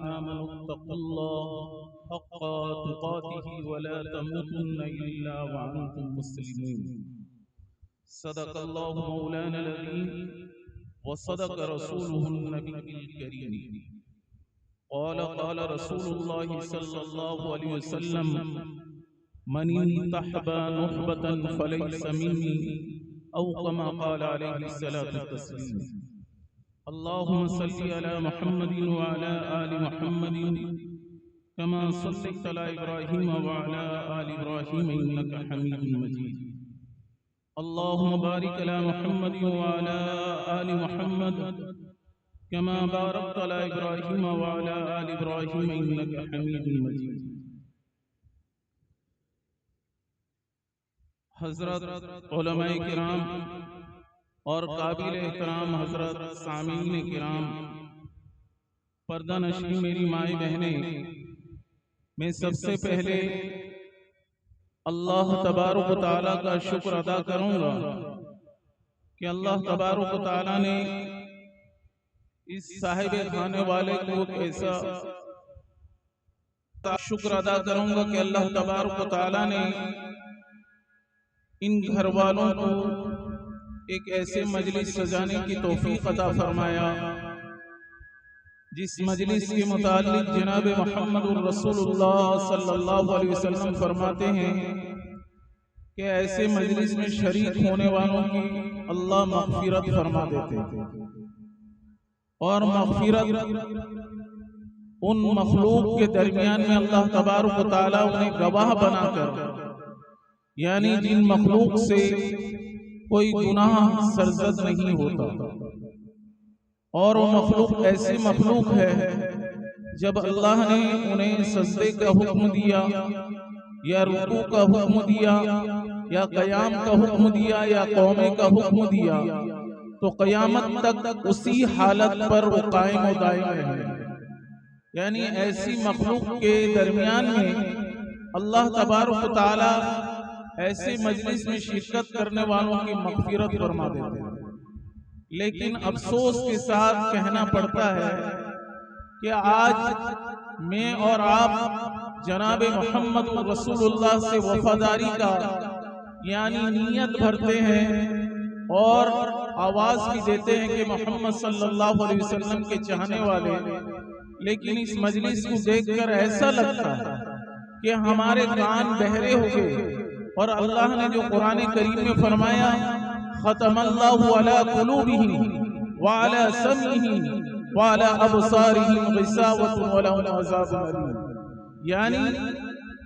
आमनू तक़ुल्लाह हक़्क़ तुक़ातिही वला तमूतुन्ना इल्ला व अंतुम मुस्लिमून। सदक़ल्लाहु मौलाना अज़ीम व सदक़ रसूलुहुन नबियुल करीम। क़ाल रसूलुल्लाहि सल्लल्लाहु अलैहि वसल्लम मन इन्तहबा नुहबतन फलैसा मिन्नी औ कमा क़ाल अलैहि सलातु तस्लीम। अल्लाहुम्मा सल्लि अला मुहम्मदिन व अला आलि मुहम्मदिन कमा सल्लैता अला इब्राहीम व अला आलि इब्राहीम इन्नका हमीदुम मजीद। अल्लाहुम्मा बारिक अला मुहम्मदिन व अला आलि मुहम्मद कमा बारकता अला इब्राहीम व अला आलि इब्राहीम इन्नका हमीदुम मजीद। हज़रत उलमाए किराम और काबिल एहतराम हज़रत सामीन किराम, पर्दा नशीन मेरी माए बहनें, मैं सबसे पहले अल्लाह तबारक व तआला का शुक्र अदा करूंगा कि अल्लाह तबारक व तआला ने इस साहिब खाने वाले को ऐसा शुक्र अदा करूंगा कि अल्लाह तबारक व तआला ने इन घर वालों को एक ऐसे मजलिस सजाने की तौफीक अता फरमाया जिस मजलिस के मुतालिक जनाब मुहम्मदुर रसूलुल्लाह सल्लल्लाहु अलैहि वसल्लम फरमाते हैं कि ऐसे मजलिस में शरीक होने वालों की अल्लाह मग़फ़िरत फरमा देते हैं। और मग़फ़िरत उन मखलूक के दरमियान में अल्लाह तबारक व तआला उन्हें गवाह बनाकर, यानी जिन मखलूक से कोई गुनाह सरजद नहीं होता, और वो मखलूक ऐसी मखलूक है जब अल्लाह ने उन्हें सजदे का हुक्म दिया या रुकू का हुक्म दिया या क़याम का हुक्म दिया या क़ौमे का हुक्म दिया तो क़यामत तक उसी हालत पर वो कायम व दायम रहे। यानी ऐसी मखलूक के दरमियान में अल्लाह तबारक व तआला ऐसे मजलिस में शिरकत करने वालों की मग़फ़िरत फरमा देते हैं। लेकिन अफसोस के साथ कहना पड़ता है कि आज मैं और आप जनाब मुहम्मद रसूलुल्लाह से वफादारी का यानी नीयत भरते हैं और आवाज भी देते हैं कि मोहम्मद सल्लल्लाहु अलैहि वसल्लम के चाहने वाले, लेकिन इस मजलिस को देखकर ऐसा लगता है कि हमारे कान बहरे हो गए। और अल्लाह ने जो कुरान करीम में फरमाया, खतमल्लाहु अला कुलूबिहिम व अला समीहिम व अला अबसारिहिम गिशावतुन व लहुम अज़ाबुन अलीम, यानी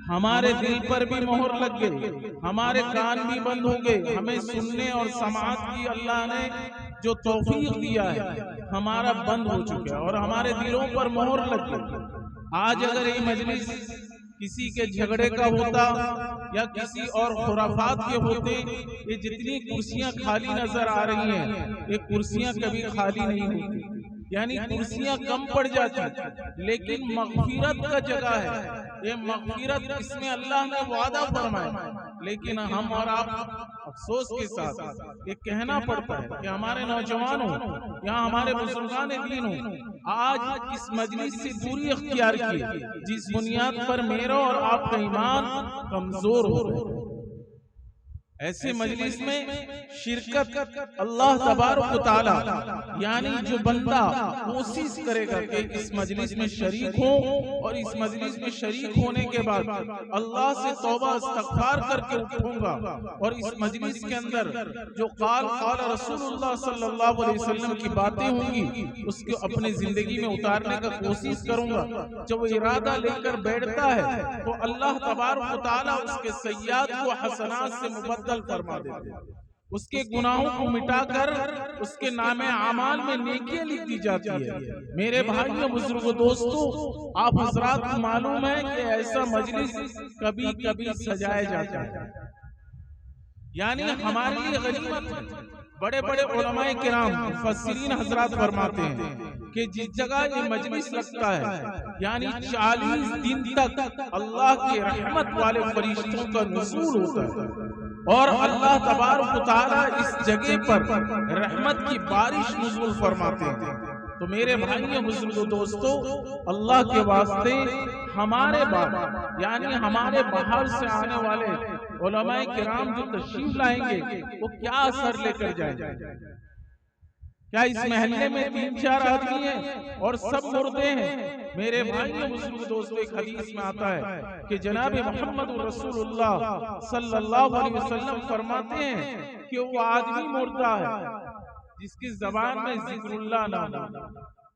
हमारे दिल पर भी मोहर लग गई, हमारे कान भी बंद हो गए, हमें सुनने और समाअत की अल्लाह ने जो तौफीक दिया है हमारा बंद हो चुका है और हमारे दिलों पर मोहर लग गई। आज अगर ये मजलिस किसी के झगड़े का होता या किसी और खुराफात के होते, ये जितनी कुर्सियां खाली नजर आ रही हैं, ये कुर्सियां कभी खाली नहीं होती, यानी कुर्सियां कम पड़ जाती, लेकिन मग़फ़िरत का जगह है। ये मग़फ़िरत इसमें अल्लाह ने वादा फरमाया, लेकिन हम और आप अफसोस के साथ ये कहना पड़ता है कि हमारे नौजवानों या हमारे बुजुर्गान दीन आज इस मजलिस से दूरी अख्तियार की, जिस बुनियाद पर मेरा और आपका ईमान कमजोर हो रहा है। ऐसे मजलिस में शिरकत अल्लाह तबारक व तआला, यानी जो बंदा कोशिश करेगा कि इस मजलिस में शरीक हो और इस मजलिस में शरीक होने के बाद अल्लाह से तौबा इस्तग़फ़ार करके उठूंगा और इस मजलिस के अंदर जो क़ाल रसूलुल्लाह सल्लल्लाहु अलैहि वसल्लम की बातें होंगी उसको अपनी जिंदगी में उतारने का कोशिश करूंगा। जब वो इरादा लेकर बैठता है तो अल्लाह तबारक व तआला उसके सय्यात को हसनात से मुबद्दल फरमा देते हैं, उसके गुनाहों को मिटाकर उसके नामे आमाल में नेकियां लिख दी जाती है। मेरे भाइयों बुजुर्गों दोस्तों, आप हजरात को मालूम है कि ऐसा मजलिस कभी कभी सजाया जाता है, यानी हमारे लिए गनीमत है। बड़े बड़े उलमाए किराम मुफस्सिरीन हजरात फरमाते हैं कि जिस जगह ये मजलिस लगता है, यानी 40 दिन तक अल्लाह के रहमत वाले फरिश्तों का नुज़ूल होता है और अल्लाह तबारक व तआला इस जगह पर रहमत की बारिश नुज़ूल फरमाते हैं। तो मेरे भाइयों बुजुर्गों दोस्तों, अल्लाह के वास्ते हमारे बाद यानी हमारे बाहर से आने वाले उलमाए किराम जो तशरीफ लाएंगे वो क्या असर लेकर जाएंगे? क्या इस महल्ले में 3-4 आदमी हैं और सब मुर्दे हैं? मेरे भाइयों बुजुर्ग दोस्तों, एक हदीस में आता है कि जनाब मोहम्मद रसूलुल्लाह सल्लल्लाहु अलैहि वसल्लम फरमाते हैं कि वो आदमी मुर्दा है जिसकी जबान में जिक्रुल्लाह ना हो।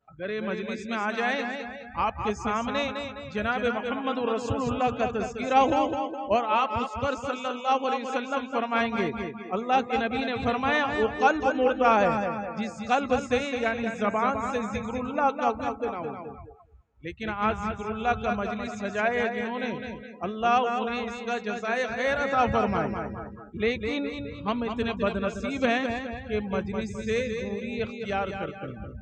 अगर ये मजलिस में आ जाए, आपके सामने जनाब मोहम्मद रसूलुल्लाह का तज़किरा हो और आप उस पर सल्लल्लाहु अलैहि वसल्लम फरमाएंगे, अल्लाह के नबी ने फरमाया वो कल्ब मुर्दा है जिस कल्ब से यानी जबान से जिक्रुल्लाह का वर्द ना हो। लेकिन आज जिक्रुल्लाह का मजलिस सजाए है जिन्होंने, अल्लाह उन्हें इसका जज़ाए खैर अता फरमाए। लेकिन हम इतने बदनसीब हैं कि मजलिस से दूरी इख्तियार करते हैं।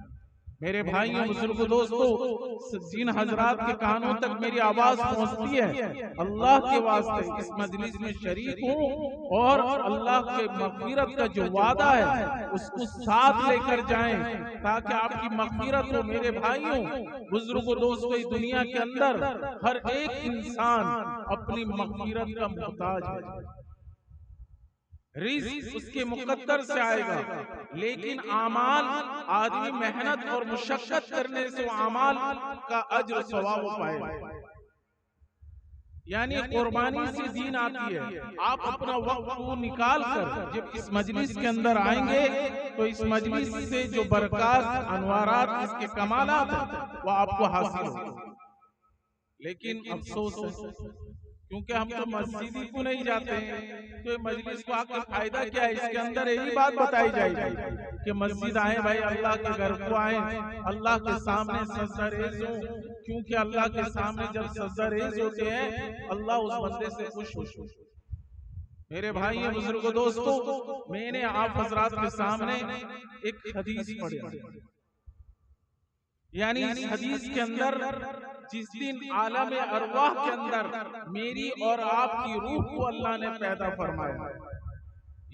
मेरे भाइयों बुजुर्गों दोस्तों, जिन हजरात के कानों तक मेरी आवाज पहुंचती है, अल्लाह के वास्ते इस मजलिस में शरीक हूँ और अल्लाह के मग़फ़िरत का जो वादा है उसको साथ लेकर जाएं ताकि आपकी मग़फ़िरत हो। मेरे भाइयों बुजुर्गों दोस्तों, इस दुनिया के अंदर हर एक इंसान अपनी मग़फ़िरत का मोहताज है। रिज़्क़ उसके मुक़द्दर से आएगा, लेकिन आमाल आदमी मेहनत और मुशक्कत करने से आमाल का अज्र सवाब पाएगा। यानी कुर्बानी से दीन आती है। आप अपना वक्त वो निकाल कर जब इस मजलिस के अंदर आएंगे तो इस मजलिस से जो बरकत, अनवारात, इसके कमालात वो आपको हासिल होगा। लेकिन अफसोस है क्योंकि हम तो मस्जिद ही को नहीं जाते हैं, तो मजलिस को आकर फायदा क्या है? इसके अंदर यही बात बताई जाएगी कि मस्जिद आए भाई, अल्लाह के घर को आए, अल्लाह के सामने सजदा रेज़ हो, क्योंकि अल्लाह के सामने जब सजदा रेज़ होते हैं अल्लाह उस बंदे से खुश हो। मेरे भाई बुजुर्गों दोस्तों, मैंने आप हजरात के सामने एक हदीस पढ़ी, यानी इस हदीस के अंदर जिस दिन आलम अरवाह के अंदर मेरी और आपकी रूह को अल्लाह ने पैदा फरमाया,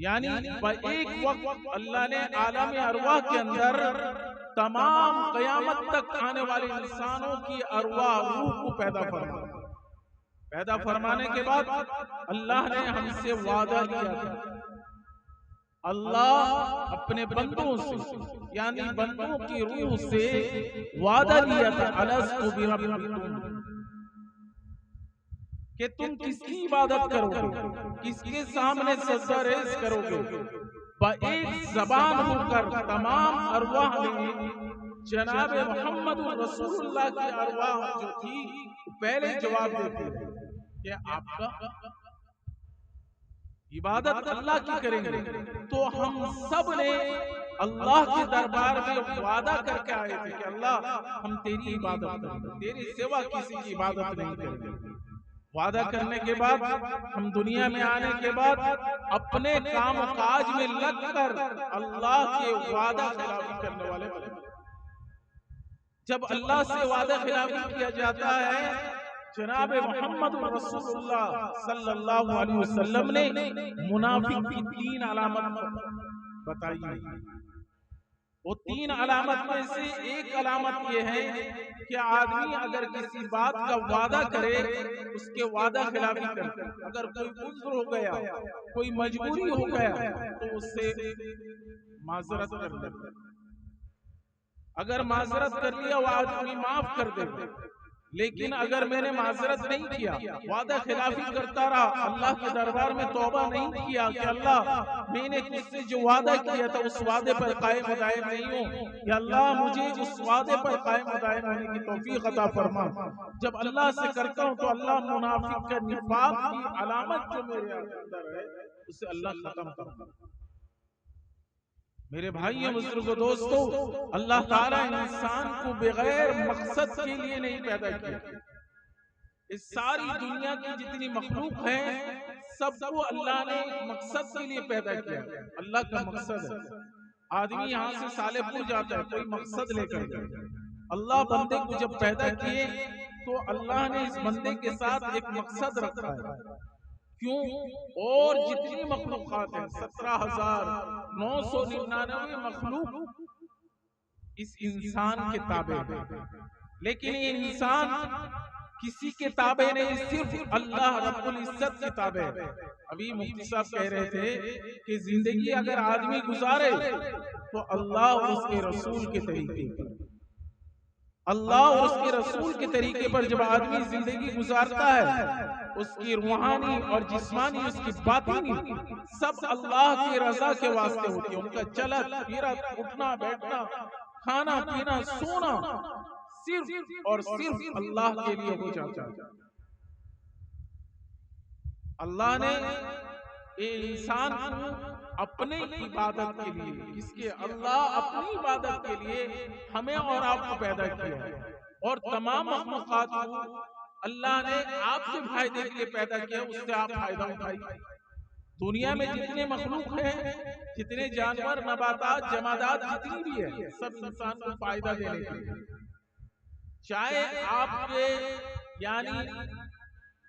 यानी एक वक्त अल्लाह ने आलम अरवाह के अंदर तमाम क़यामत तक आने वाले इंसानों की अरवाह रूह को पैदा फरमाया। पैदा फरमाने के बाद अल्लाह ने हमसे वादा किया था, अल्लाह अपने बंदों से यानी बंदों की रूह से वादा लिया था, अलस्तु बिरब्बिकुम, कि तुम किसकी इबादत करोगे, किसके सामने सजदा रेज़ करोगे। एक जबान होकर तमाम अरवाह ने जनाब मोहम्मद रसूलुल्लाह की अरवाह जो थी पहले जवाब देती है कि आपका इबादत अल्लाह की करेंगे। तो हम सब ने अल्लाह के दरबार में वादा करके आए थे कि अल्लाह हम तेरी इबादत करेंगे, तेरी सिवा किसी की इबादत नहीं करेंगे। वादा करने के बाद हम दुनिया में आने के बाद अपने काम काज में लगकर अल्लाह के वादा खिलाफी करने वाले बने। जब अल्लाह से वादा खिलाफी किया जाता है, जनाब मोहम्मद रसूलुल्लाह सल्लल्लाहु अलैहि वसल्लम ने मुनाफिक की 3 अलामत बताई है। वो 3 अलामत में से एक अलामत ये है कि आदमी अगर किसी बात का वादा करे उसके वादा खिलाफी करे। अगर कोई उज़्र हो गया, कोई मजबूरी हो गया तो उससे माजरत कर दे। अगर माजरत कर लिया वो आदमी माफ कर दे। लेकिन अगर मैंने माजरत नहीं किया, वादा खिलाफी करता रहा, अल्लाह के दरबार में तौबा नहीं किया कि अल्लाह मैंने तुझसे जो वादा किया था उस वादे पर कायम दायम नहीं हूँ, या अल्लाह मुझे उस वादे पर कायम दायम होने की तौफीक अता फरमा। जब अल्लाह से करता हूँ तो अल्लाह मुनाफिक का निफाक की अलामत जो मेरे अंदर है उसे अल्लाह खत्म करता। मेरे भाइयों बुजुर्गों दोस्तों, अल्लाह ताला इंसान को बगैर मकसद के लिए नहीं पैदा किया। इस सारी दुनिया की जितनी मखलूक है सबको अल्लाह ने मकसद के लिए पैदा किया। अल्लाह का मकसद है, आदमी यहाँ से सालेपुर जाता है कोई मकसद लेकर जाता है। अल्लाह बंदे को जब पैदा किए तो अल्लाह ने इस बंदे के साथ एक मकसद रखा है। क्यों? और जितनी मखलूक़ात हैं 17,999 मखलूक इस इंसान के ताबे है। लेकिन ये इंसान किसी के ताबे नहीं, सिर्फ अल्लाह रब्बुल इज्जत के ताबे है। अभी मुफ्ती साहब कह रहे थे कि जिंदगी अगर आदमी गुजारे तो अल्लाह और उसके रसूल के तरीके पर, अल्लाह और उसके रसूल के तरीके पर जब आदमी जिंदगी गुजारता है, उसकी रूहानी और जिस्मानी, उसकी बातिनी सब अल्लाह की रजा के वास्ते होती है। उनका चलत फिरत, उठना बैठना, खाना पीना, सोना सिर्फ और सिर्फ अल्लाह के लिए हो जाता है। अल्लाह ने ये इंसान को अपने इबादत के लिए, किसके? अल्लाह अपनी इबादत के लिए हमें और आपको पैदा किया है, और तमाम मखलूकात को अल्लाह ने आपके फायदे के लिए पैदा किया, उससे आप फायदा उठाइए। दुनिया में जितने मखलूक हैं, जितने जानवर, नबातात, जमादात जितनी भी है, सब इंसान को फायदा देने के लिए। चाहे आपके यानी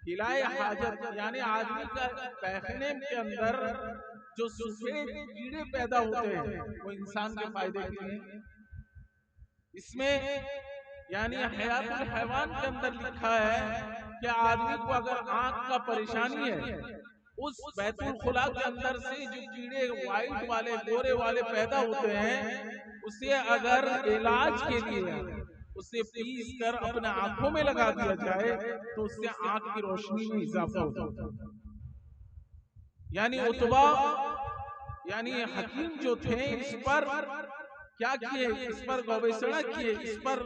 हिलाए हाजत, यानी आदमी का पैखाने के अंदर जो सफेद कीड़े पैदा होते हैं वो इंसान के फायदे के लिए। इसमें यानी हयातुल हैवान के अंदर लिखा है कि आदमी को अगर आंख का परेशानी है, उस बैतुल खुला के अंदर से जो कीड़े व्हाइट वाले, गोरे वाले पैदा होते हैं, उसे अगर इलाज के लिए उसे पीस कर अपने आंखों में लगा दिया जाए तो उससे आंख की रोशनी में इजाफा होता है। यानी उतबा यानी हकीम जो थे, इस पर क्या किए? इस पर गवेषणा किए, इस पर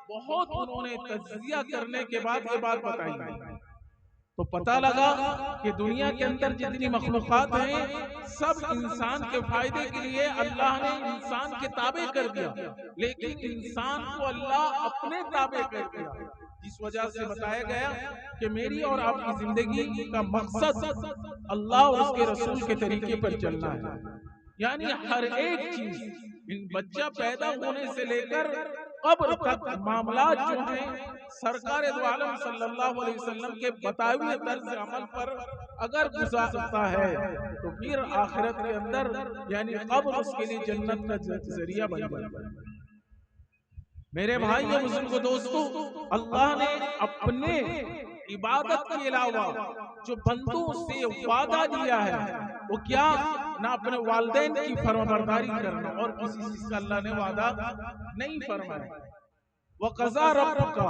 बहुत उन्होंने तज्जिया करने के बाद ये बात बताई, तो पता लगा कि दुनिया के अंदर जितनी मखलूकात हैं, सब इंसान के फायदे के लिए अल्लाह ने इंसान के ताबे कर दिया, लेकिन इंसान को अल्लाह अपने ताबे कर दिया। जिस वजह से बताया गया कि मेरी और आपकी जिंदगी का मकसद अल्लाह और उसके रसूल के तरीके पर चलना है। यानी हर एक चीज, बच्चा पैदा होने से लेकर कब्र तक मामला जो है सरकार दो आलम सल्लल्लाहु अलैहि वसल्लम के बताए हुए तर्ज अमल पर अगर गुजारता है तो फिर आखिरत के अंदर यानी कब्र उसके लिए जन्नत का जरिया बन जाता है। मेरे भाई और बुजुर्गों, दोस्तों, अल्लाह ने अपने इबादत के अलावा जो बंदों से वादा दिया है वो क्या? ना अपने वालिदैन की फरमाबरदारी करना, और किसी चीज का अल्लाह ने वादा नहीं फरमाया। वक़ज़ा रब्बुका,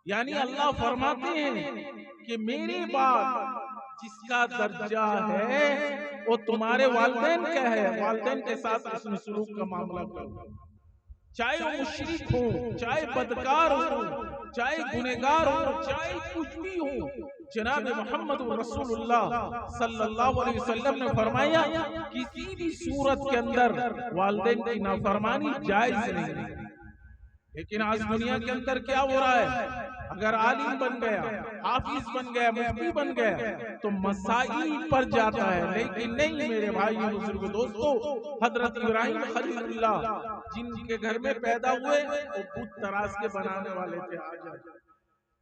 यानी अल्लाह फरमाते हैं कि मेरी बात जिसका दर्जा है वो तुम्हारे वालिदैन का है, वालिदैन के साथ उसने सलूक का मामला करो, चाहे वो मुशरिक हो, चाहे बदकार हो, चाहे गुनहगार हो, चाहे कुछ भी हो। जनाब मोहम्मद रसूलुल्लाह सल्लल्लाहु अलैहि वसल्लम ने फरमाया किसी भी सूरत के अंदर वालिदैन की नाफरमानी जायज नहीं। लेकिन आज दुनिया के अंदर क्या हो रहा है? अगर आलिम बन गया, हाफिज बन गया, मुफ्ती बन गया तो मसाइल पर जाता है, लेकिन नहीं मेरे भाई बुजुर्ग, दोस्तों, हजरत इब्राहिम खलीलुल्लाह जिनके घर में पैदा हुए वो बुत तराश के बनाने वाले थे,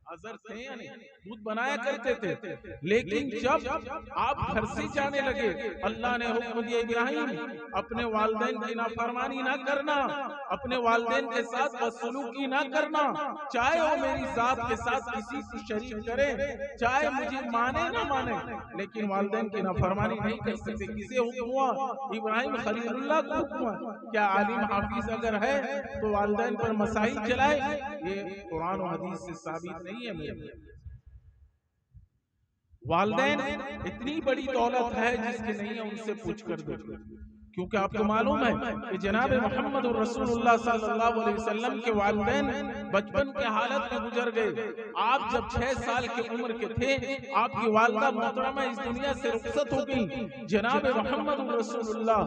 अजर थे यानी बुत बनाया करते थे। लेकिन जब आप घर से जाने लगे, अल्लाह ने हुक्म दिया इब्राहिम अपने वालिदैन की नाफरमानी ना करना, अपने वालिदैन के साथ बदसलूकी ना करना, चाहे वो मेरी जात के साथ किसी को शरीक करे, चाहे मुझे माने ना माने, लेकिन वालिदैन की नाफरमानी नहीं कर सकते। किसे हुक्म हुआ? इब्राहिम खलीलुल्लाह को हुक्म हुआ। क्या आलिम हाफिज अगर है तो वालिदैन पर मसाइल चलाए? ये कुरान और हदीस से साबित नहीं है। मेरे वालिदैन इतनी बड़ी दौलत है जिसके नहीं है उनसे पूछ कर दो, क्योंकि आपको मालूम है कि जनाब मोहम्मद रसूलुल्लाह सल्लल्लाहु अलैहि वसल्लम के वालिदैन बचपन के हालत में गुजर गए। आप जब 6 साल की उम्र के थे, आपकी वालिदा मोहतरमा इस दुनिया से रुखसत हो गई। जनाब मोहम्मद रसूलुल्लाह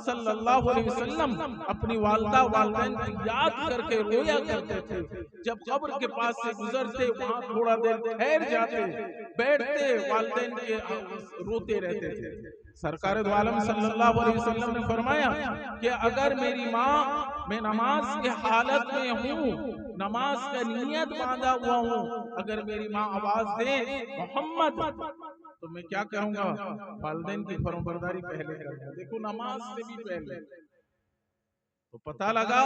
सल्लल्लाहु अलैहि वसल्लम अपनी वालिदा वालिदैन की याद करके रोया करते थे। जब कब्र के पास से गुजरते, वहां थोड़ा देर ठहर जाते, बैठते, वालिदैन के रोते रहते थे। सरकार दो आलम सल्लल्लाहु अलैहि वसल्लम ने फरमाया कि अगर मेरी माँ, मैं नमाज के हालत में हूँ, नमाज का नियत बांधा हुआ हूँ, अगर मेरी माँ आवाज दे मोहम्मद, तो मैं क्या करूंगा? वालिदैन की फरमाबरदारी पहले करूंगा। देखो, नमाज से भी पहले तो पता लगा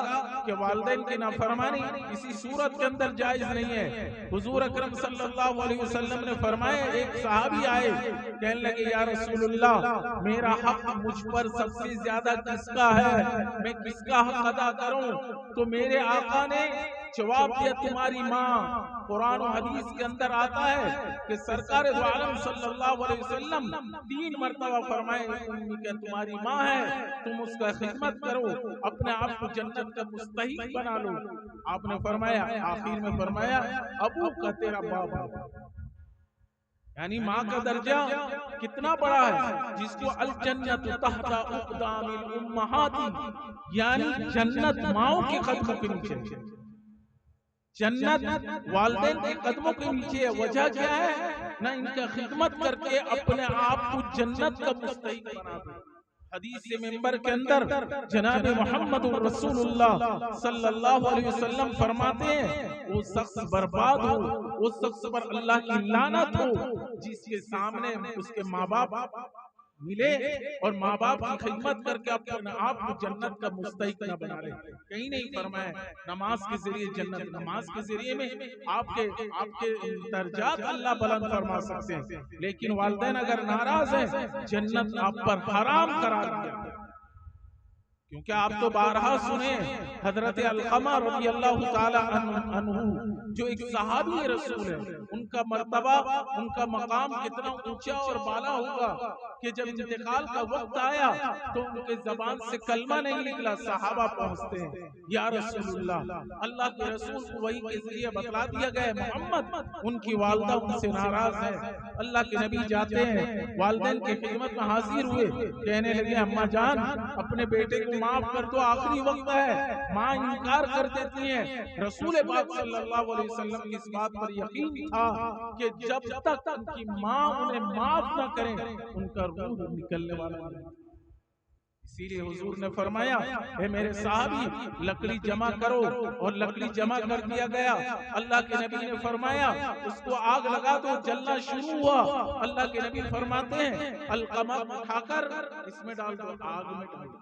कि वालिदैन की नाफरमानी किसी सूरत के अंदर जायज नहीं है। हुजूर अकरम सल्लल्लाहु अलैहि वसल्लम ने फरमाया, एक सहाबी आए, कहने लगे या रसूलुल्लाह, मेरा हक मुझ पर सबसे ज्यादा किसका है, मैं किसका हक अदा करूं? तो मेरे आका ने जवाब दिया, तुम्हारी माँ। कुरान और हदीस के अंदर आता है कि सरकार दो आलम सल्लल्लाहु अलैहि वसल्लम 3 मरतबा फरमाए, तुम्हारी माँ है, तुम उसका खिदमत करो, अपने आप को जन्नत का मुस्तहिक बना लो। आपने फरमाया, आखिर में फरमाया, अबू का तेरा बाप। यानी माँ का दर्जा कितना बड़ा है, जिसको अल जन्नत तहता उक़दामिल उम्महाती, यानी जन्नत माओ के कदमों के नीचे, जन्नत वालिदैन के कदमों के नीचे है। वजह क्या है? ना इनका खिदमत करके अपने आप को जन्नत का मुस्तहिक बना दो। हदीस से मेंबर के अंदर जनाब मोहम्मद रसूलुल्लाह सल्लल्लाहु अलैहि वसल्लम फरमाते हैं, वो शख्स बर्बाद हो, वो शख्स पर अल्लाह की लानत हो जिसके सामने उसके माँ बाप मिले और माँ बाप की खिदमत करके अपने आप को जन्नत का मुस्तहिक न बना रहे। कहीं नहीं फरमाया नमाज के जरिए जन्नत, नमाज के जरिए में आपके दर्जात अल्लाह बुलंद फरमा सकते हैं, लेकिन वालिदैन अगर नाराज हैं, जन्नत आप पर हराम करार दिया। क्योंकि आप तो बारहा सुने हजरत अलक़मा रज़ियल्लाहु ताला अन्हु, जो एक सहाबी रसूल है, उनका मर्तबा, उनका मकाम कितना ऊंचा और बाला होगा कि जब इंतकाल का वक्त आया तो उनके जबान से कलमा नहीं निकला। सहाबा पहुंचते हैं, या रसूलुल्लाह, अल्लाह के रसूल को वही के जरिए बतला दिया गया, मोहम्मद उनकी वालदा उनसे नाराज है। अल्लाह के नबी जाते हैं, वालिदैन की खिदमत में हाजिर हुए, कहने लगे, अम्मा जान, अपने बेटे को माफ कर दो, आखिरी वक्त है। माँ इनकार कर देती है। रसूल पाक सल्लल्लाहु अलैहि वसल्लम की इस बात पर यकीन था कि जब तक उनकी माँ उन्हें माफ न करें, उनका रूह निकलने वाला नहीं। इसीलिए हुजूर ने फरमाया, हे मेरे साहबी, लकड़ी जमा करो, और लकड़ी जमा कर दिया गया। अल्लाह के नबी ने फरमाया, उसको आग लगा दो, जलना शुरू हुआ। अल्लाह के नबी फरमाते हैं, अलक़मा उठाकर इसमें डाल दो, आग में डाल दो।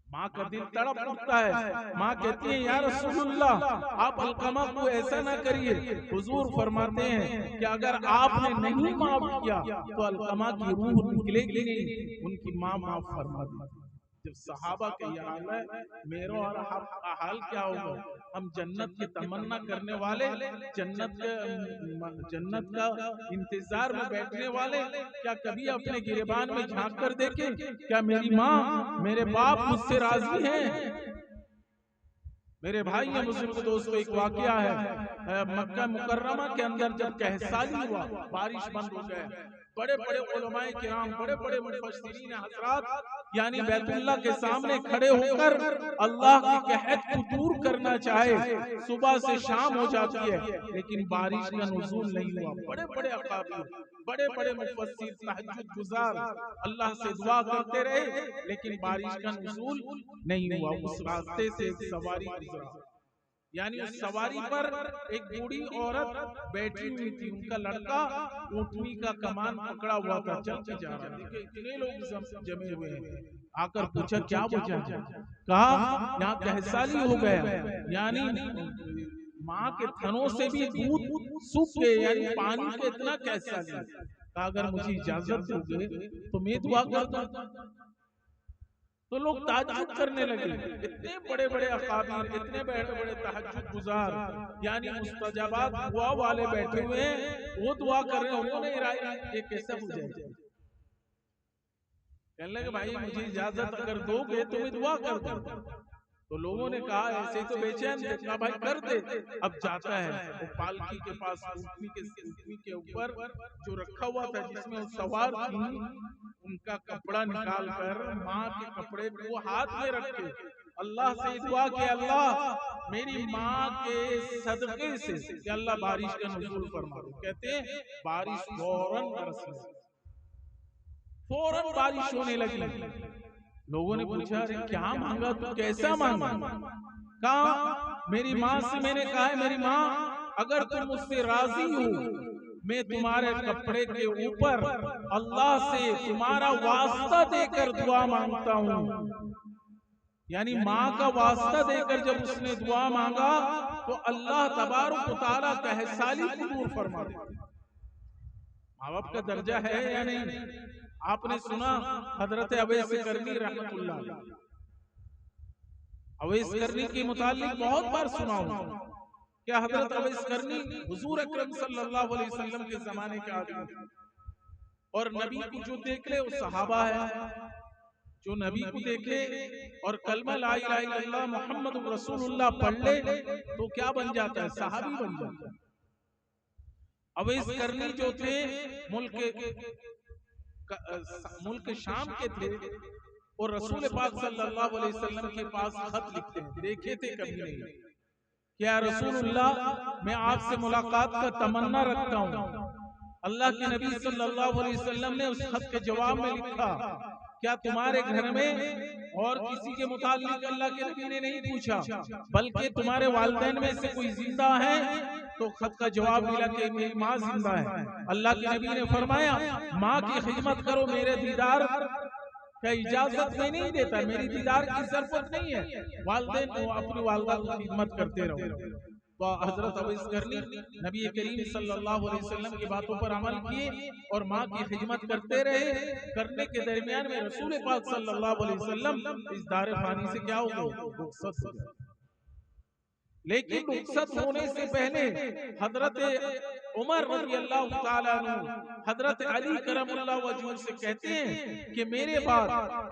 माँ का दिल तड़प उठता है। माँ कहती है, या रसूलुल्लाह, आप अलक़मा को ऐसा ना करिए। हुजूर फरमाते हैं कि अगर आपने नहीं माफ किया तो अलक़मा की रूह निकलेगी नहीं, उनकी माँ माफ फरमा दी। जब सहाबा के ये हाल है, मेरा और आपका हाल क्या होगा? हम जन्नत की तमन्ना करने वाले, जन्नत का इंतजार में बैठने वाले, क्या कभी अपने गिरबान में झांक कर देखें, क्या मेरी माँ, मेरे बाप मुझसे राजी हैं? मेरे भाई या मुस्लिम के दोस्तों, एक वाकया है मक्का मुकर्रमा के अंदर, जब कहसाली हुआ, बारिश बंद हो गया, बड़े बड़े उलमाए किराम, बड़े बड़े मुफस्सिरीन हज़रात, यानी बैतुल्लाह के सामने खड़े होकर अल्लाह की कहत को दूर करना चाहे। सुबह से शाम हो जाती है, लेकिन बारिश का नुज़ूल नहीं हुआ। बड़े बड़े अकाबिर, बड़े बड़े मुफस्सिर, तहज्जुद गुजार अल्लाह से दुआ करते रहे, लेकिन बारिश का नुज़ूल नहीं हुआ। उस रास्ते से एक सवारी गुजरा, यानी उस सवारी पर एक बूढ़ी औरत बैठी हुई थी, उनका लड़का ऊँटनी का कमान पकड़ा हुआ था, चलते जा रहा। देखिए इतने लोग जमे हुए हैं। आकर पूछा, क्या वजह है? कहा, यहाँ कहसाली हो गया, यानी माँ के थनों से भी दूध सूख गए, यानी पानी के इतना कहसाली। कहा, अगर मुझे इजाजत दोगे तो मैं दुआ करता। तो लोग ताज्जुब करने लगे, इतने बड़े बड़े अकाबिर, इतने बड़े बड़े तहज्जुद गुजार, यानी मुस्तजाबात दुआ वाले बैठे हुए हैं, वो दुआ कर रहे हैं, उन्होंने ये कैसा हो जाए? कहने लगे, भाई मुझे इजाजत अगर दोगे तो मैं दुआ कर दूं। तो लोगों ने कहा, ऐसे तो बेचैन थे। कहा, भाई कर दे। अब जाता है, वो पालकी के पास, ऊँटनी के ऊपर जो रखा हुआ था, जिसमें वो सवार थी, उनका कपड़ा निकाल कर माँ के कपड़े को हाथ में रखे अल्लाह से दुआ कि अल्लाह मेरी माँ के सदके से कि अल्लाह बारिश का नुज़ूल फरमा दो। कहते हैं बारिश फौरन बरसने, फौरन बारिश होने लगी। लोगों ने पूछा, अरे क्या मांगा तू, कैसा मांगा? कहा, मेरी माँ से मैंने कहा है, मेरी माँ अगर तुम मुझसे राजी हो, मैं तुम्हारे कपड़े के ऊपर अल्लाह से तुम्हारा वास्ता देकर दुआ मांगता हूँ यानी माँ का वास्ता देकर जब उसने दुआ मांगा तो अल्लाह तबारक व तआला कहसाली को दूर फरमा दे। माँ बाप का दर्जा है या नहीं? आपने सुना हजरत अवैस करनी रहमतुल्लाह अलैह, अवैस करनी के मुतालिक बहुत बार सुना हूं। क्या हजरत अवैस करनी हुजूर अकरम सल्लल्लाहु अलैहि वसल्लम के जमाने के आदमी थे, और नबी को जो देख ले वो सहाबा है। जो नबी को देखे और कलमा ला इलाहा इल्लल्लाह मुहम्मदुर रसूलुल्लाह पढ़ ले तो क्या बन जाता है? सहाबी बन जाता है। अवैस करनी जो थे मुल्क शाम के थे, और रसूल पाक सल्लल्लाहु अलैहि वसल्लम के पास खत लिखते हैं, देखे थे कभी नहीं। क्या रसूलुल्लाह मैं आपसे मुलाकात का तमन्ना रखता हूँ। अल्लाह के नबी सल्लल्लाहु अलैहि वसल्लम ने उस खत के जवाब में लिखा, क्या तुम्हारे घर में और किसी के मुतालिक अल्लाह के नबी ने नहीं पूछा, बल्कि तुम्हारे वालिदैन में से कोई जिंदा है? तो खत का जवाब मिला कि मेरी माँ जिंदा है। अल्लाह के नबी ने फरमाया, माँ की खिदमत करो, मेरे दीदार क्या इजाजत में नहीं देता, मेरी दीदार की जरूरत नहीं है, वालिदैन को अपनी वालिदा की खिदमत करते रहो। तो हजरत अवैस करनी नबी करीम सल्लल्लाहु अलैहि वसल्लम की बातों पर अमल किए और माँ की खिदमत करते रहे। करने के दरमियान में रसूल पाक सल्लल्लाहु अलैहि वसल्लम इस दार फानी से क्या हो गए? रुखसत हो गए। लेकिन रुखसत होने से पहले हजरत उमर रज़ियल्लाहु ताला अन्हु हजरत अली करमुल्लाह वजह से कहते हैं कि मेरे बाद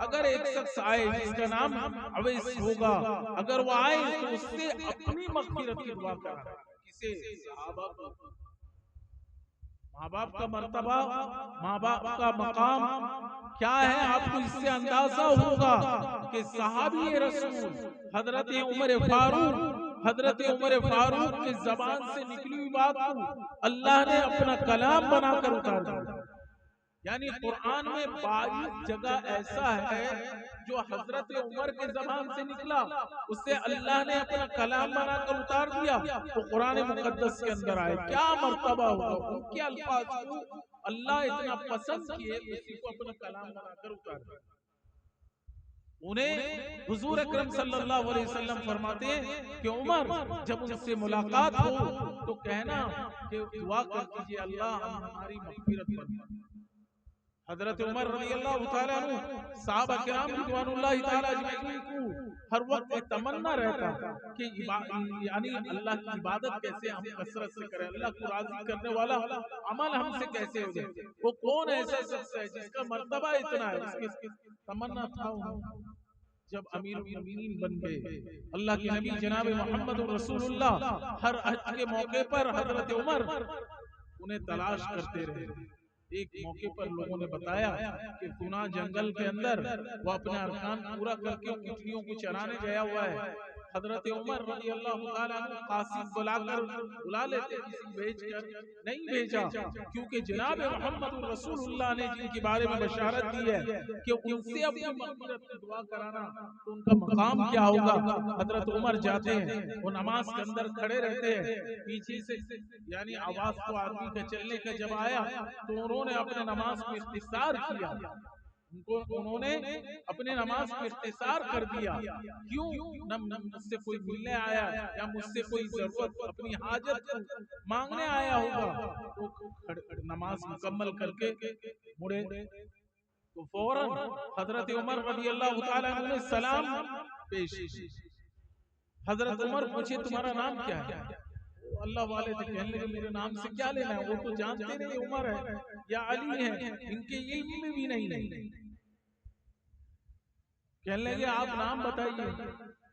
अगर एक शख्स आए जिसका नाम अवैस होगा, अगर वो आए तो उससे अपनी मग़फ़िरत की दुआ करना। किसे? सहाबा को। माँ बाप का मर्तबा, माँ बाप का मकाम क्या है, आपको इससे अंदाजा होगा कि सहाबी रसूल हजरत उमर फारूक की जबान से निकली हुई बात को अल्लाह ने अपना कलाम बनाकर उतार दिया। यानी कुरान में 22 जगह ऐसा है जो हजरत उमर के जबान से निकला, उससे अल्लाह ने अपना कलाम बनाकर उतार दिया, तो कुरान मुकद्दस के अंदर आए। क्या मर्तबा होगा उनके अल्फाज को अल्लाह इतना पसंद किए, उसी को अपना कलाम बनाकर उतार दिया। उन्हें हुजूर अकरम सल्लल्लाहु अलैहि वसल्लम फरमाते हैं कि उमर जब उनसे मुलाकात हो तो कहना कि दुआ कर दीजिए, अल्लाह हमारी मग़फ़िरत फरमा। हजरत उमर रज़ियल्लाहु ताला अन्हु सहाबा किराम रिज़वानुल्लाहि ताला अजमईन को हर वक्त तमन्ना रहता कि यानी अल्लाह की इबादत कैसे हम कसरत से करें, अल्लाह को राजी करने वाला अमल हमसे कैसे हो जाए। वो कौन ऐसा शख्स है जिसका मर्तबा इतना है? उसकी तमन्ना था। जब अमीरुल मोमिनीन बन गए अल्लाह के नबी जनाब मुहम्मद रसूलुल्लाह, हर हज के मौके पर हजरत उमर उन्हें तलाश करते रहे। एक मौके पर लोगों ने बताया कि गुना जंगल के अंदर वो अपने अरकान पूरा करके ऊँटनियों को चराने गया हुआ है। हजरत उमर रज़ियल्लाहु ताला अन्हु कासिम बुला लेते, किसी भेजकर नहीं भेजा, क्योंकि जनाब मुहम्मद रसूलुल्लाह ने जिनके बारे में बशारत दी है कि उनसे अपनी मग़फ़िरत की दुआ कराना, तो उनका मकाम क्या होगा। हजरत उमर जाते हैं, वो नमाज के अंदर खड़े रहते हैं, पीछे से यानी आवाज को आदमी के चलने का जब आया तो उन्होंने अपने नमाज को इख्तिसार किया। उन्होंने अपने नमाज को इख्तिसार कर दिया। क्यों? न मुझसे कोई मिलने आया या मुझसे कोई जरूरत अपनी हाजत मांगने आया होगा, तो नमाज मुकम्मल करके मुड़े तो फौरन हजरत उमर रज़ियल्लाहु ताला अन्हु ने सलाम पेश। हजरत उमर पूछे तुम्हारा नाम क्या है? अल्लाह वाले थे, कहने लगे मेरे नाम से क्या लेना है, वो तो जानते नहीं उमर है या अली है, इनके इल्म में भी नहीं है। कहने लगे आप नाम बताइए,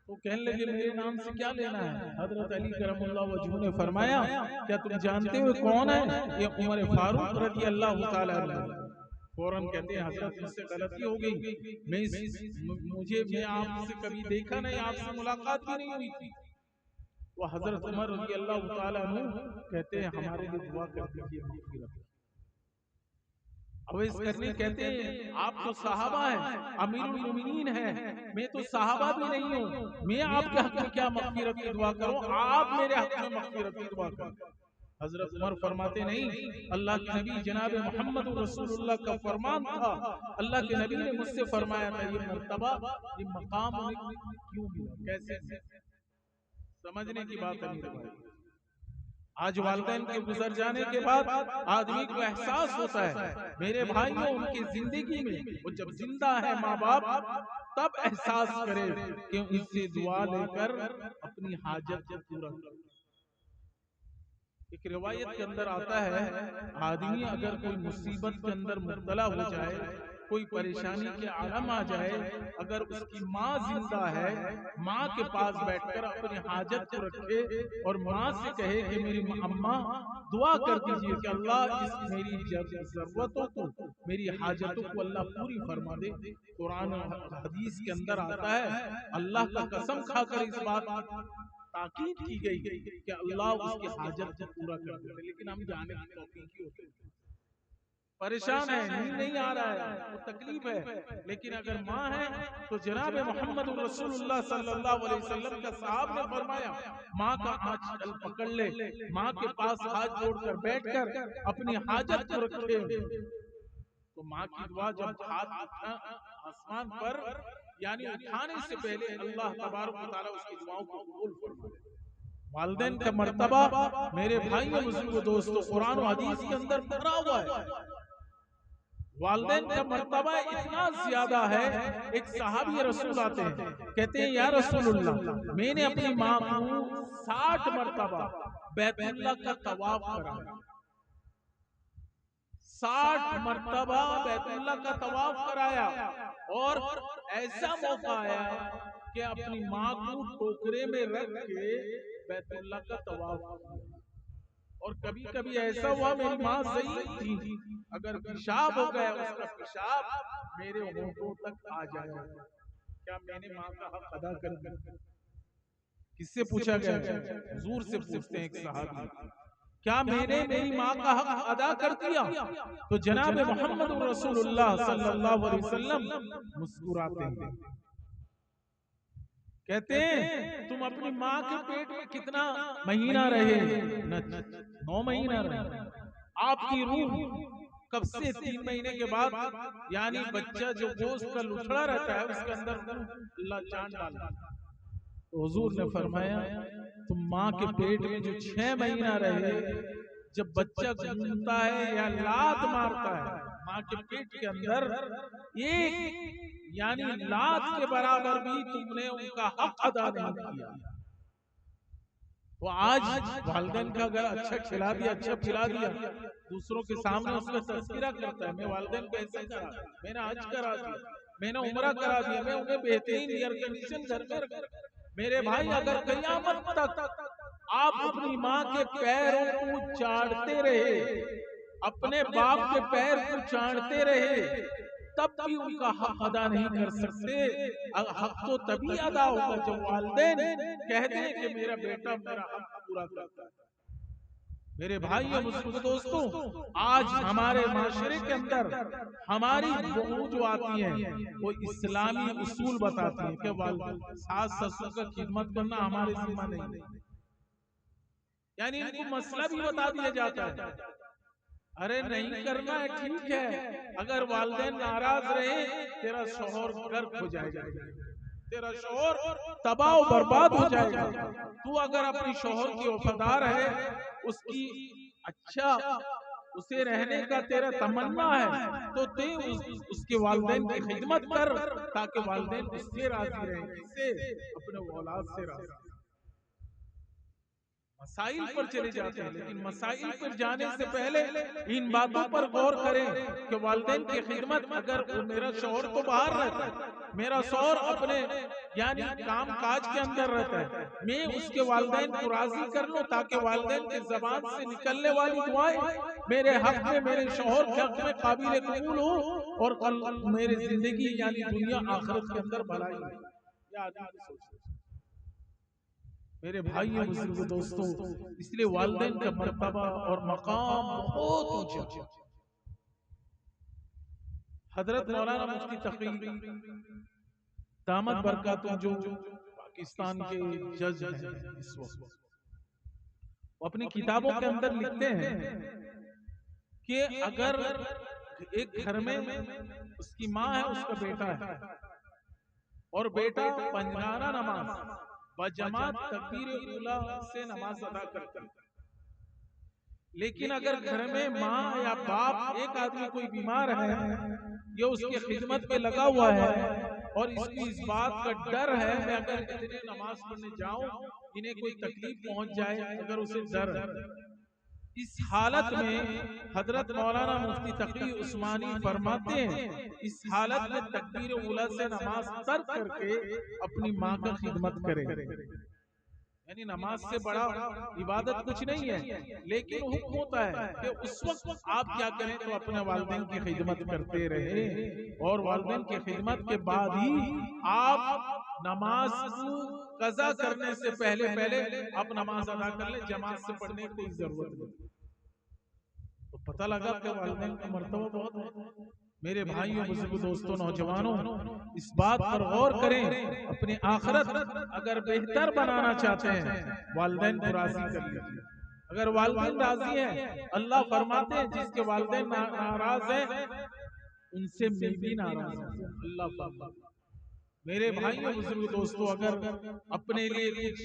तो कहने लगे मेरे नाम से क्या लेना है। हजरत अली करमुल्लाह वजहू ने फरमाया, क्या तुम जानते हो कौन है? ये उमर फारूक रज़ियल्लाहु ताला अन्हु। फौरन कहते हैं हजरत मुझसे गलती हो गई, मैं आपसे कभी देखा नहीं, आपसे मुलाकात भी नहीं हुई थी। वो हजरत उमर रज़ियल्लाहु ताला अन्हु कहते हैं हमारे लिए दुआ कर दीजिए मग़फ़िरत। अवैस करनी कहते हैं आप तो सहाबा हैं, अमीरुल मोमिनीन हैं, मैं तो सहाबा भी नहीं हूँ, मैं आपके हक में क्या मग़फ़िरत की दुआ करूँ, आप मेरे हक में मग़फ़िरत की दुआ करें। हजरत उमर फरमाते नहीं, अल्लाह के नबी जनाब मोहम्मद रसूलुल्लाह का फरमान था, अल्लाह के नबी ने मुझसे फरमाया था ये मर्तबा, ये मकाम क्यों मिला, कैसे? समझने की बात है। आज वालिदैन के गुजर जाने के बाद आदमी को एहसास होता है, मेरे भाइयों, उनकी जिंदगी में वो जब जिंदा है माँ बाप, तब एहसास करे कि उनसे दुआ लेकर अपनी हाजत को पूरा करो। एक रिवायत के अंदर आता है, आदमी अगर कोई मुसीबत के अंदर मुब्तला हो जाए, कोई परेशानी के आलम आ जाए, अगर उसकी माँ जिंदा है, माँ के पास बैठकर अपनी हाजत को रखे और माँ से कहे कि मेरी अम्मा दुआ कर दीजिए कि अल्लाह इस मेरी जरूरतों को, मेरी हाजतों को अल्लाह पूरी फरमा दे। कुरान हदीस के अंदर आता है, अल्लाह का कसम खाकर इस बात ताकीद की गई कि अल्लाह उसकी हाजत को पूरा कर देते। लेकिन हम जाने की तौफीक ही होते, परेशान है, नींद नहीं आ रहा है, वो तकलीफ है, लेकिन अगर माँ है तो जनाब मोहम्मद रसूलुल्लाह सल्लल्लाहु अलैहि वसल्लम का साहब ने फरमाया, माँ का आंचल पकड़ ले, माँ के पास हाथ जोड़कर बैठकर अपनी हाजत को रखे, तो माँ की दुआ जब हाथ उठा आसमान पर, यानी उठाने से पहले अल्लाह तबारक व तआला उसकी दुआओं को कबूल फरमाए। वालिदैन का मर्तबा मेरे भाइयों मुस्लिम दोस्तों कुरान और हदीस के अंदर भरा हुआ है। वालिदैन का मर्तबा इतना ज्यादा है, एक सहाबी रसूल आते हैं, कहते हैं या रसूलुल्लाह, मैंने अपनी माँ को 60 मर्तबा बैतुल्लाह का तवाफ कराया, 60 मर्तबा बैतुल्लाह का तवाफ कराया, और ऐसा मौका आया कि अपनी माँ को टोकरे में रख के बैतुल्लाह का तवाफ किया। और कभी कभी ऐसा हुआ मेरी माँ सही थी, अगर पेशाब हो गया, उसका पेशाब मेरे होठों तक आ जाए, क्या मैंने माँ का हक अदा कर दिया? किससे पूछा गया? हुजूर से पूछते हैं एक सहाबी, क्या मैंने मेरी माँ का हक अदा कर दिया? तो जनाब मोहम्मद रसूलुल्लाह सल्लल्लाहु अलैहि वसल्लम मुस्कुराते हैं, कहते हैं तुम अपनी माँ के पेट में कितना महीना रहे? 9 महीना रहे। आपकी रूह कब से 3 महीने के बाद, यानी बच्चा जो गोश्त का लुथड़ा रहता है उसके अंदर अल्लाह जान डाला। तो हुजूर ने फरमाया तुम माँ के पेट में जो 6 महीना रहे, जब बच्चा घूमता है या लात मारता है माँ के पेट के अंदर, एक यानी लात के बराबर भी तुमने उनका हक अदा नहीं किया। वो आज वालिदैन का अगर अच्छा खिला दिया, अच्छा पिला दिया, दूसरों के सामने उसका तस्करा करता है, मैं वालिदैन को ऐसे करा, मैंने आज करा दिया, मैंने उम्रा करा दिया, मैं उन्हें बेहतरीन एयर कंडीशन घर में रख। मेरे भाई अगर कयामत तक आप अपनी माँ के पैरों को चाटते रहे, अपने बाप के पैर को चाटते रहे, तब भी उनका हक अदा नहीं कर सकते। हक तो तभी अदा होगा जब वालिदैन कहते हैं कि मेरा बेटा मेरा हक पूरा करता है। मेरे भाइयों मुस्लिम दोस्तों, आज हमारे माशरे के अंदर हमारी बहू जो आती है वो इस्लामी उसूल बताती है कि सास ससुर का खिदमत करना हमारे जिम्मा नहीं, यानी इनको मसला भी बता दिया जाता है, अरे नहीं करना है ठीक है, अगर वालिदैन नाराज रहे तेरा शौहर गर्क हो जाएगा, तेरा शौहर तबाह बर्बाद हो जाएगा। तू अगर अपनी शौहर की वफादार है, उसकी अच्छा उसे रहने का तेरा तमन्ना है, तो ते उसके वालिदैन की खिदमत कर, ताकि वालिदैन उससे राजी रहे, किससे? अपने औलाद से राजी। मसाइल पर चले जाते हैं, लेकिन मसाइल पर जाने से पहले इन बातों पर गौर करें कि वालिदैन की खिदमत, अगर मेरा शौहर तो बाहर रहता है, मेरा शौहर अपने यानी काम काज के अंदर रहता है, मैं उसके वालिदैन को राजी कर लूं ताकि वालिदैन की जबान से निकलने वाली दुआएं मेरे हक में, मेरे शौहर के हक में काबिल कबूल हो, और कल मेरी जिंदगी यानी दुनिया आखिरत के अंदर भलाई हो। मेरे भाइयों बुजुर्ग दोस्तों, इसलिए वालिदैन का मर्तबा और मकाम बहुत ऊंचा। हजरत मौलाना मुफ्ती तकी दामद बरकातुहू जो पाकिस्तान के जज हैं इस वक्त, वो अपनी किताबों के अंदर लिखते हैं कि अगर एक घर में उसकी माँ है, उसका बेटा है, और बेटा पंजाना नमाज बजमात तकबीर उला से नमाज अदा करता है, लेकिन अगर घर में माँ या बाप एक आदमी कोई बीमार है, ये उसके खिदमत पे लगा हुआ है और इसकी इस बात का डर है मैं अगर इतने नमाज पढ़ने जाऊं इन्हें कोई तकलीफ पहुंच जाए, अगर उसे डर है, इस हालत में हजरत मौलाना मुफ्ती तकी उस्मानी फरमाते हैं इस हालत में तकबीर उला से नमाज तर्क करके अपनी माँ का खिदमत करें। यानी नमाज से बड़ा इबादत कुछ नहीं है, लेकिन हुक्म होता है कि उस वक्त आप क्या करें तो अपने वालिदैन की खिदमत करते रहे, और वालिदैन की खिदमत के बाद ही आप नमाज को कज़ा करने से पहले पहले आप नमाज अदा कर ले, जमात से पढ़ने की कोई जरूरत नहीं। तो पता लगा कि वालिदैन का मर्तबा बहुत है। मेरे भाइयों, बुजुर्ग दोस्तों, नौजवानों, इस बात पर गौर करें, अपनी आखिरत अगर बेहतर बनाना चाहते हैं वालिदैन को राजी कर लीजिए। अगर वालिदैन राजी हैं, अल्लाह फरमाते हैं जिसके वालिदैन नाराज हैं उनसे मैं भी नाराज हूं, अल्लाह फरमाता। मेरे भाइयों, बुजुर्ग दोस्तों, अगर अपने लिए कुछ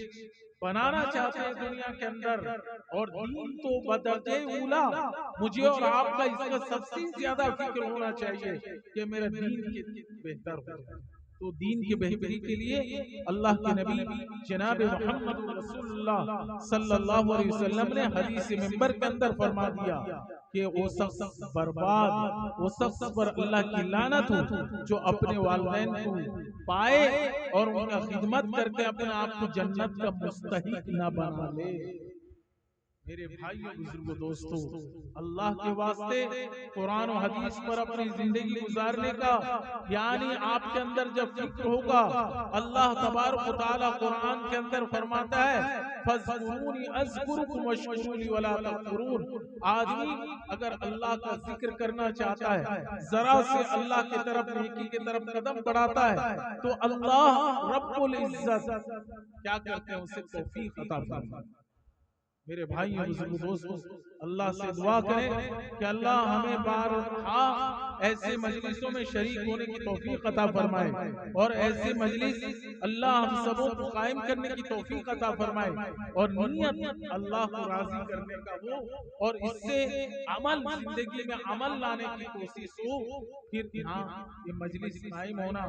बनाना चाहते हैं दुनिया के अंदर, और दीन तो बदरजे उला, मुझे और आपका इसका सबसे ज्यादा फिक्र होना चाहिए कि मेरा दीन बेहतर हो जाए। तो दीन की बेहतरी के लिए अल्लाह के नबी जनाब मोहम्मद रसूलुल्लाह सल्लल्लाहु अलैहि वसल्लम ने हदीस मिंबर के अंदर फरमा दिया कि वो शख्स बर्बाद, वो शख्स पर अल्लाह की लानत हो जो अपने वालिदैन को पाए और उनका खिदमत करके अपने आप को जन्नत का मुस्तहिक न बना ले। मेरे भाइयों, बुजुर्गों, दोस्तों, अल्लाह के वास्ते कुरान और हदीस पर अपनी जिंदगी गुजारने का, यानी आपके अंदर जब फिक्र होगा, अल्लाह तबारक व तआला कुरान के अंदर फरमाता है फज़कुरूनी अज़कुरुकुम वशकुरूली वला तकफुरून। आदमी अगर अल्लाह का जिक्र करना चाहता है, जरा से अल्लाह की तरफ, नेकी की तरफ कदम बढ़ाता है, तो अल्लाह रब्बुल इज्जत क्या करते हैं, उसे तौफीक अता फरमाते हैं। मेरे भाई बुजुर्ग दोस्तों, अल्लाह से दुआ करें कि अल्लाह हमें बारहा ऐसे मजलिसों में शरीक होने की तौफीक अता फरमाए, और ऐसे मजलिस अल्लाह हम सबों को कायम करने की तौफीक अता फरमाए, और नियत अल्लाह को राजी करने का हो, और इससे अमल, जिंदगी में अमल लाने की कोशिश हो। फिर हाँ, ये मजलिस कायम होना,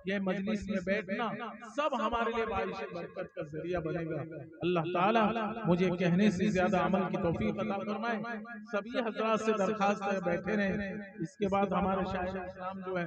ये मजलिस में बैठना सब हमारे लिए बाइश बरकत का जरिया बनेगा। अल्लाह ताला मुझे कहने से ज्यादा अमल की तौफीक अता फरमाए। सभी हजरात से दरखास्त है बैठे रहें, इसके बाद हमारे शायर इस्लाम जो है